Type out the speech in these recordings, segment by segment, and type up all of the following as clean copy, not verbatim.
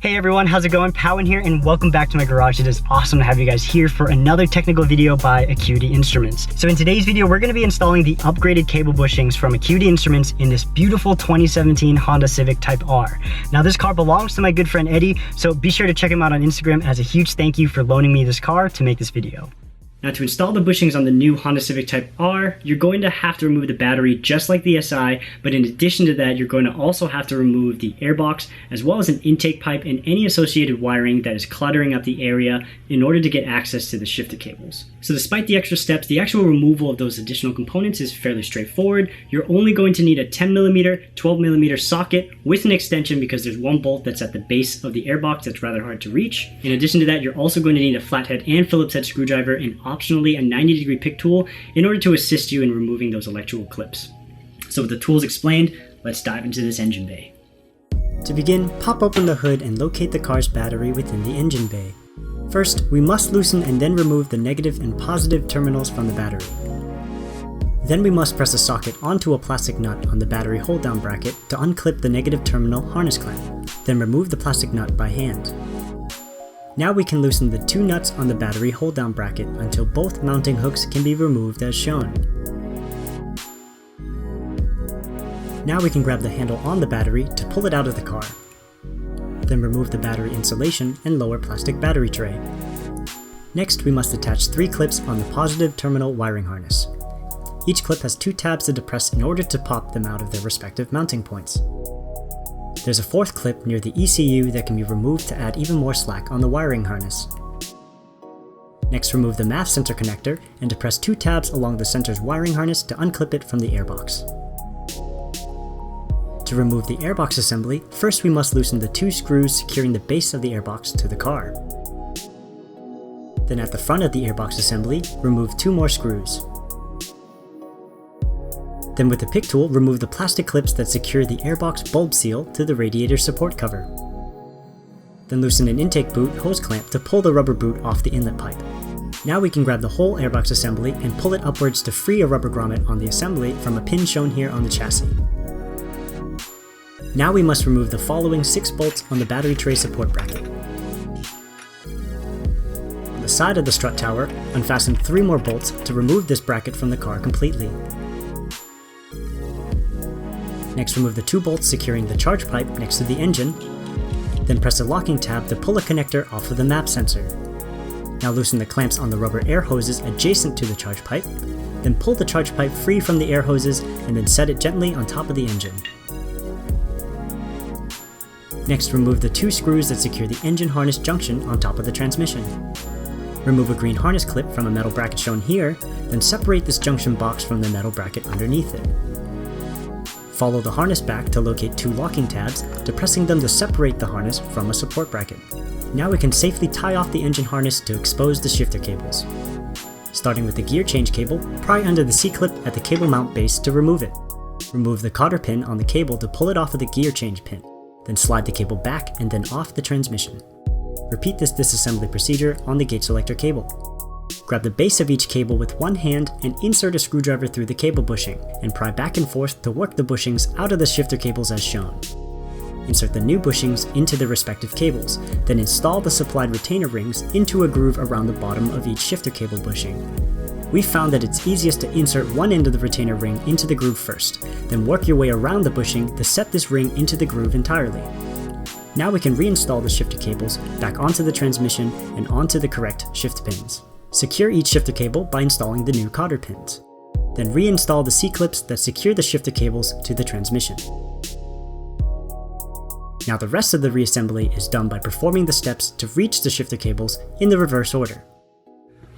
Hey everyone, how's it going? Pawinn here and welcome back to my garage. It is awesome to have you guys here for another technical video by Acuity Instruments. So in today's video, we're going to be installing the upgraded cable bushings from Acuity Instruments in this beautiful 2017 Honda Civic Type R. Now this car belongs to my good friend Eddie, so be sure to check him out on Instagram as a huge thank you for loaning me this car to make this video. Now to install the bushings on the new Honda Civic Type R, you're going to have to remove the battery just like the SI, but in addition to that, you're going to also have to remove the airbox as well as an intake pipe and any associated wiring that is cluttering up the area in order to get access to the shifter cables. So despite the extra steps, the actual removal of those additional components is fairly straightforward. You're only going to need a 10mm, 12mm socket with an extension because there's one bolt that's at the base of the airbox that's rather hard to reach. In addition to that, you're also going to need a flathead and Phillips head screwdriver and optionally a 90-degree pick tool in order to assist you in removing those electrical clips. So with the tools explained, let's dive into this engine bay. To begin, pop open the hood and locate the car's battery within the engine bay. First, we must loosen and then remove the negative and positive terminals from the battery. Then we must press a socket onto a plastic nut on the battery hold-down bracket to unclip the negative terminal harness clamp, then remove the plastic nut by hand. Now we can loosen the two nuts on the battery hold-down bracket until both mounting hooks can be removed as shown. Now we can grab the handle on the battery to pull it out of the car. Then remove the battery insulation and lower plastic battery tray. Next, we must attach 3 clips on the positive terminal wiring harness. Each clip has 2 tabs to depress in order to pop them out of their respective mounting points. There's a 4th clip near the ECU that can be removed to add even more slack on the wiring harness. Next, remove the MAF center connector and depress 2 tabs along the center's wiring harness to unclip it from the airbox. To remove the airbox assembly, first we must loosen the 2 screws securing the base of the airbox to the car. Then at the front of the airbox assembly, remove 2 more screws. Then with the pick tool, remove the plastic clips that secure the airbox bulb seal to the radiator support cover. Then loosen an intake boot hose clamp to pull the rubber boot off the inlet pipe. Now we can grab the whole airbox assembly and pull it upwards to free a rubber grommet on the assembly from a pin shown here on the chassis. Now we must remove the following 6 bolts on the battery tray support bracket. On the side of the strut tower, unfasten 3 more bolts to remove this bracket from the car completely. Next, remove the 2 bolts securing the charge pipe next to the engine, then press a locking tab to pull a connector off of the MAP sensor. Now loosen the clamps on the rubber air hoses adjacent to the charge pipe, then pull the charge pipe free from the air hoses and then set it gently on top of the engine. Next, remove the 2 screws that secure the engine harness junction on top of the transmission. Remove a green harness clip from a metal bracket shown here, then separate this junction box from the metal bracket underneath it. Follow the harness back to locate 2 locking tabs, depressing them to separate the harness from a support bracket. Now we can safely tie off the engine harness to expose the shifter cables. Starting with the gear change cable, pry under the C-clip at the cable mount base to remove it. Remove the cotter pin on the cable to pull it off of the gear change pin. Then slide the cable back and then off the transmission. Repeat this disassembly procedure on the gate selector cable. Grab the base of each cable with one hand and insert a screwdriver through the cable bushing, and pry back and forth to work the bushings out of the shifter cables as shown. Insert the new bushings into the respective cables, then install the supplied retainer rings into a groove around the bottom of each shifter cable bushing. We found that it's easiest to insert one end of the retainer ring into the groove first, then work your way around the bushing to set this ring into the groove entirely. Now we can reinstall the shifter cables back onto the transmission and onto the correct shift pins. Secure each shifter cable by installing the new cotter pins. Then reinstall the C-clips that secure the shifter cables to the transmission. Now the rest of the reassembly is done by performing the steps to reach the shifter cables in the reverse order.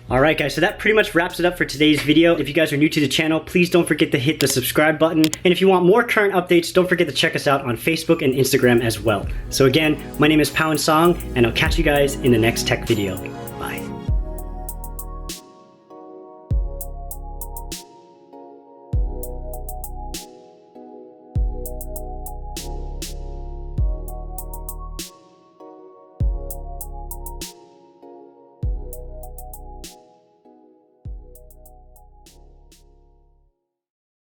Alright guys, so that pretty much wraps it up for today's video. If you guys are new to the channel, please don't forget to hit the subscribe button. And if you want more current updates, don't forget to check us out on Facebook and Instagram as well. So again, my name is Pawinn, and I'll catch you guys in the next tech video.